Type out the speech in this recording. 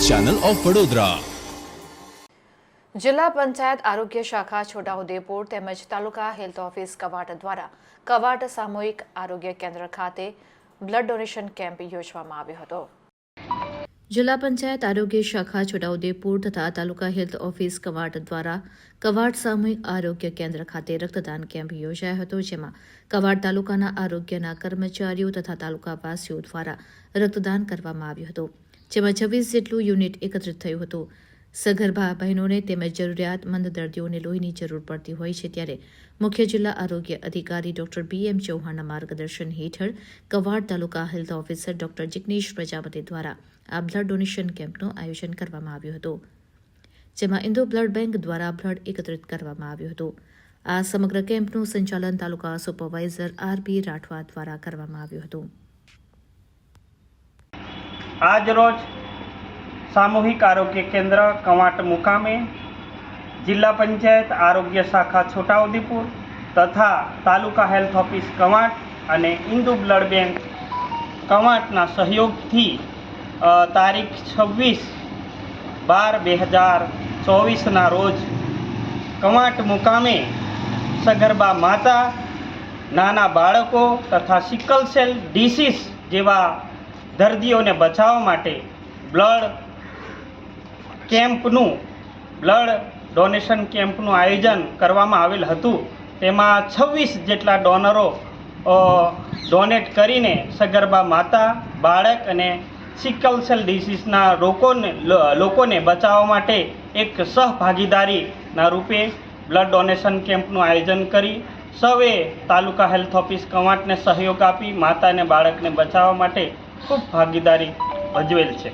Channel of Vadodara. जिला पंचायत आरोग्य शाखा छोटाउदेपुर તેમજ તાલુકા હેલ્થ ઓફિસ કવાટ દ્વારા કવાટ સામૂહિક આરોગ્ય કેન્દ્ર ખાતે બ્લડ ડોનેશન કેમ્પ યોજવામાં આવ્યો હતો। જિલ્લા પંચાયત આરોગ્ય શાખા છોટાઉદેપુર તથા તાલુકા હેલ્થ ઓફિસ કવાટ દ્વારા કવાટ સામૂહિક આરોગ્ય કેન્દ્ર ખાતે રક્તદાન કેમ્પ યોજાયો હતો, જેમાં કવાટ તાલુકાના આરોગ્યના કર્મચારીઓ તથા તાલુકાવાસીઓ દ્વારા રક્તદાન કરવામાં આવ્યું હતું, જેમાં 26 જેટલું યુનિટ એકત્રિત થયું હતું। સગર્ભા બહેનોને તેમજ જરૂરિયાતમંદ દર્દીઓને લોહીની જરૂર પડતી હોય છે, ત્યારે મુખ્ય જિલ્લા આરોગ્ય અધિકારી ડોક્ટર BM ચૌહાણના માર્ગદર્શન હેઠળ કવાડ તાલુકા health officer doctor Jignesh Prajapati દ્વારા આ બ્લડ ડોનેશન કેમ્પનું આયોજન કરવામાં આવ્યું હતું, જેમાં ઇન્દુ બ્લડ બેંક દ્વારા બ્લડ એકત્રિત કરવામાં આવ્યું હતું। આ સમગ્ર કેમ્પનું સંચાલન તાલુકા સુપરવાઇઝર RP રાઠવા દ્વારા કરવામાં આવ્યું હતું। आज रोज सामूहिक आरोग्य केंद्र कवाट मुकामे जिला पंचायत आरोग्य शाखा छोटाउदेपुर तथा तालुका हेल्थ ऑफिस कवाट अने इंदु ब्लड बैंक कवाटना सहयोगथी तारीख 26/12/2024 ना रोज कवाट मुकामे सगर्भा माता, नाना बाळको तथा सिकल सेल डिसीज जेवा दर्दीओने बचाववा माटे ब्लड केम्पનું બ્લડ ડોનેશન કેમ્પનું આયોજન કરવામાં આવેલ હતું। તેમાં 26 જેટલા ડોનરો ડોનેટ કરીને સગર્ભા માતા, બાળક અને સિકલ સેલ ડિસીઝના લોકોને બચાવવા માટે એક સહભાગીદારીના રૂપે બ્લડ ડોનેશન કેમ્પનું આયોજન કરી સૌએ તાલુકા હેલ્થ ઓફિસ કવાટને સહયોગ આપી માતા અને બાળકને બચાવવા માટે ખૂબ ભાગીદારી ભજવેલ છે।